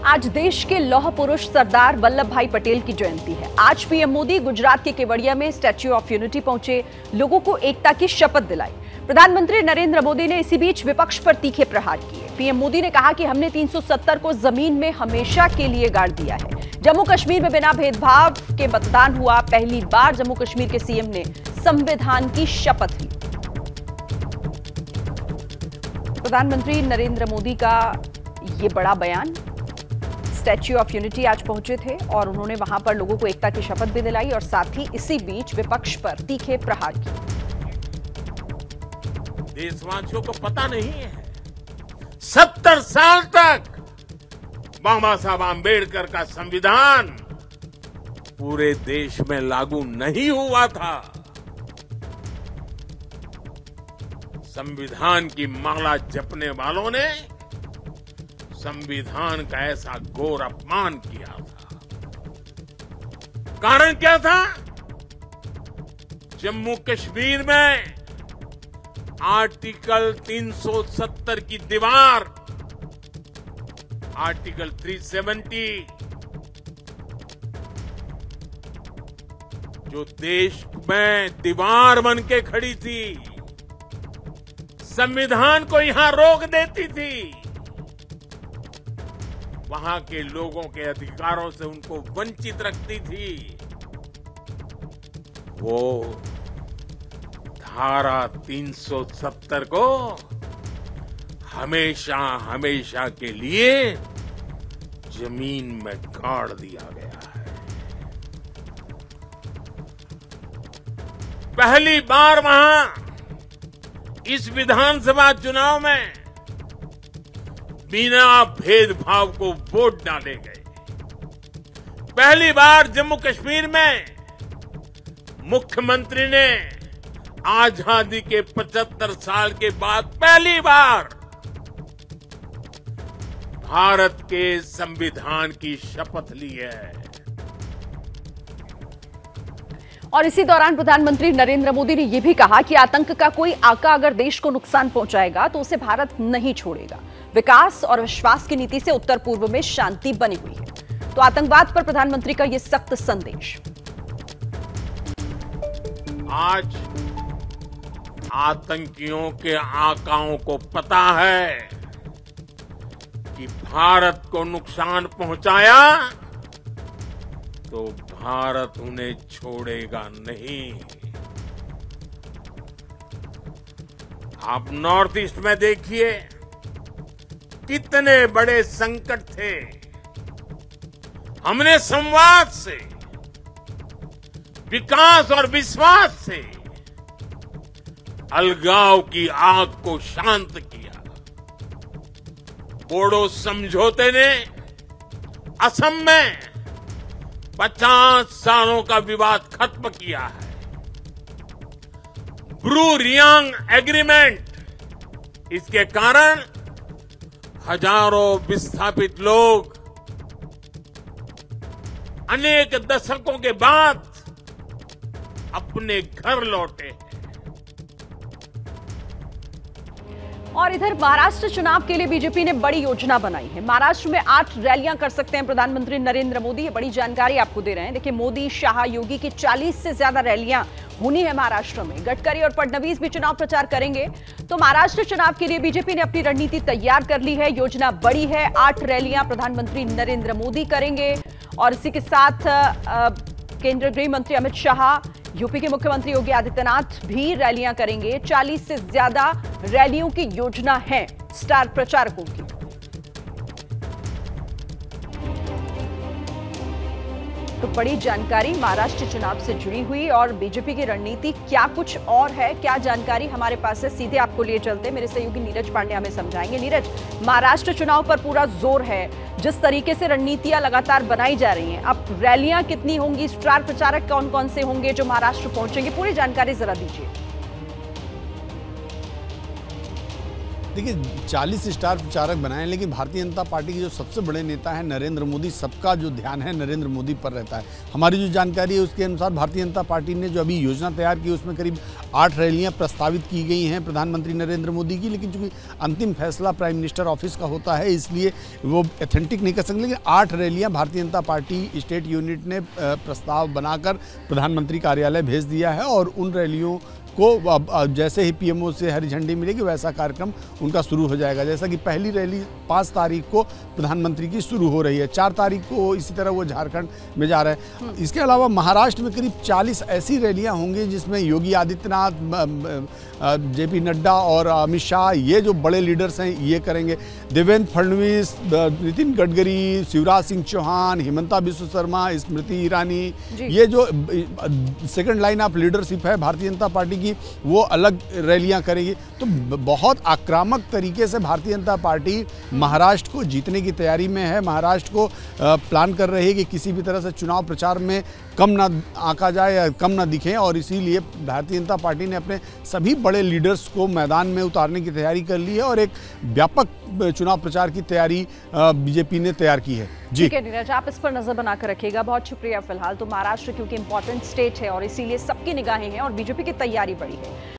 आज देश के लौह पुरुष सरदार वल्लभ भाई पटेल की जयंती है। आज पीएम मोदी गुजरात के केवड़िया में स्टैच्यू ऑफ यूनिटी पहुंचे, लोगों को एकता की शपथ दिलाई। प्रधानमंत्री नरेंद्र मोदी ने इसी बीच विपक्ष पर तीखे प्रहार किए। पीएम मोदी ने कहा कि हमने 370 को जमीन में हमेशा के लिए गाड़ दिया है। जम्मू कश्मीर में बिना भेदभाव के मतदान हुआ। पहली बार जम्मू कश्मीर के सीएम ने संविधान की शपथ ली। प्रधानमंत्री नरेंद्र मोदी का ये बड़ा बयान। स्टैच्यू ऑफ यूनिटी आज पहुंचे थे और उन्होंने वहां पर लोगों को एकता की शपथ भी दिलाई और साथ ही इसी बीच विपक्ष पर तीखे प्रहार किए। देशवासियों को पता नहीं है, 70 साल तक बाबा साहब आम्बेडकर का संविधान पूरे देश में लागू नहीं हुआ था। संविधान की माला जपने वालों ने संविधान का ऐसा घोर अपमान किया था। कारण क्या था? जम्मू कश्मीर में आर्टिकल 370 की दीवार, आर्टिकल 370 जो देश में दीवार बन के खड़ी थी, संविधान को यहां रोक देती थी। वहां के लोगों के अधिकारों से उनको वंचित रखती थी। वो धारा 370 को हमेशा हमेशा के लिए जमीन में गाड़ दिया गया है। पहली बार वहां इस विधानसभा चुनाव में बिना भेदभाव को वोट डाले गए। पहली बार जम्मू कश्मीर में मुख्यमंत्री ने आजादी के 75 साल के बाद पहली बार भारत के संविधान की शपथ ली है। और इसी दौरान प्रधानमंत्री नरेंद्र मोदी ने यह भी कहा कि आतंक का कोई आका अगर देश को नुकसान पहुंचाएगा तो उसे भारत नहीं छोड़ेगा। विकास और विश्वास की नीति से उत्तर पूर्व में शांति बनी हुई है। तो आतंकवाद पर प्रधानमंत्री का यह सख्त संदेश। आज आतंकियों के आकाओं को पता है कि भारत को नुकसान पहुंचाया तो भारत उन्हें छोड़ेगा नहीं। आप नॉर्थ ईस्ट में देखिए कितने बड़े संकट थे। हमने संवाद से, विकास और विश्वास से अलगाव की आग को शांत किया। बोडो समझौते ने असम में 50 सालों का विवाद खत्म किया है। ब्रू रियांग एग्रीमेंट, इसके कारण हजारों विस्थापित लोग अनेक दशकों के बाद अपने घर लौटे। और इधर महाराष्ट्र चुनाव के लिए बीजेपी ने बड़ी योजना बनाई है। महाराष्ट्र में 8 रैलियां कर सकते हैं प्रधानमंत्री नरेंद्र मोदी। ये बड़ी जानकारी आपको दे रहे हैं। देखिए, मोदी, शाह, योगी की 40 से ज्यादा रैलियां होनी है महाराष्ट्र में। गडकरी और फडणवीस भी चुनाव प्रचार करेंगे। तो महाराष्ट्र चुनाव के लिए बीजेपी ने अपनी रणनीति तैयार कर ली है। योजना बड़ी है। 8 रैलियां प्रधानमंत्री नरेंद्र मोदी करेंगे और इसी के साथ केंद्रीय गृह मंत्री अमित शाह, यूपी के मुख्यमंत्री योगी आदित्यनाथ भी रैलियां करेंगे। 40 से ज्यादा रैलियों की योजना है स्टार प्रचारकों की। तो बड़ी जानकारी महाराष्ट्र चुनाव से जुड़ी हुई और बीजेपी की रणनीति क्या कुछ और है, क्या जानकारी हमारे पास है, सीधे आपको लिए चलते। मेरे सहयोगी नीरज पांडे हमें समझाएंगे। नीरज, महाराष्ट्र चुनाव पर पूरा जोर है। जिस तरीके से रणनीतियां लगातार बनाई जा रही हैं, अब रैलियां कितनी होंगी, स्टार प्रचारक कौन कौन से होंगे जो महाराष्ट्र पहुंचेंगे, पूरी जानकारी जरा दीजिए। देखिए 40 स्टार प्रचारक बनाए, लेकिन भारतीय जनता पार्टी के जो सबसे बड़े नेता हैं नरेंद्र मोदी, सबका जो ध्यान है नरेंद्र मोदी पर रहता है। हमारी जो जानकारी है उसके अनुसार भारतीय जनता पार्टी ने जो अभी योजना तैयार की उसमें करीब 8 रैलियां प्रस्तावित की गई हैं प्रधानमंत्री नरेंद्र मोदी की, लेकिन चूंकि अंतिम फैसला प्राइम मिनिस्टर ऑफिस का होता है इसलिए वो ऑथेंटिक नहीं कर सकते, लेकिन 8 रैलियां Bharatiya Janata party state unit ने प्रस्ताव बनाकर प्रधानमंत्री कार्यालय भेज दिया है और उन रैलियों को अब जैसे ही पीएमओ से हरी झंडी मिलेगी वैसा कार्यक्रम उनका शुरू हो जाएगा। जैसा कि पहली रैली 5 तारीख को प्रधानमंत्री की शुरू हो रही है, 4 तारीख को इसी तरह वो झारखंड में जा रहे हैं। इसके अलावा महाराष्ट्र में करीब 40 ऐसी रैलियां होंगी जिसमें योगी आदित्यनाथ, जेपी नड्डा और अमित शाह, ये जो बड़े लीडर्स हैं ये करेंगे। देवेंद्र फडणवीस, नितिन गडकरी, शिवराज सिंह चौहान, हिमंता बिस्वा शर्मा, स्मृति ईरानी, ये जो सेकंड लाइन ऑफ लीडरशिप है भारतीय जनता पार्टी की, वो अलग रैलियां करेगी। तो बहुत आक्रामक तरीके से भारतीय जनता पार्टी महाराष्ट्र को जीतने की तैयारी में है। महाराष्ट्र को प्लान कर रही है कि किसी भी तरह से चुनाव प्रचार में कम ना आंका जाए या कम ना दिखें, और इसीलिए भारतीय जनता पार्टी ने अपने सभी बड़े लीडर्स को मैदान में उतारने की तैयारी कर ली है और एक व्यापक चुनाव प्रचार की तैयारी बीजेपी ने तैयार की है। जी ठीक है नीरज, आप इस पर नजर बनाकर रखिएगा, बहुत शुक्रिया। फिलहाल तो महाराष्ट्र क्योंकि इंपॉर्टेंट स्टेट है और इसीलिए सबकी निगाहें हैं और बीजेपी की तैयारी बड़ी है।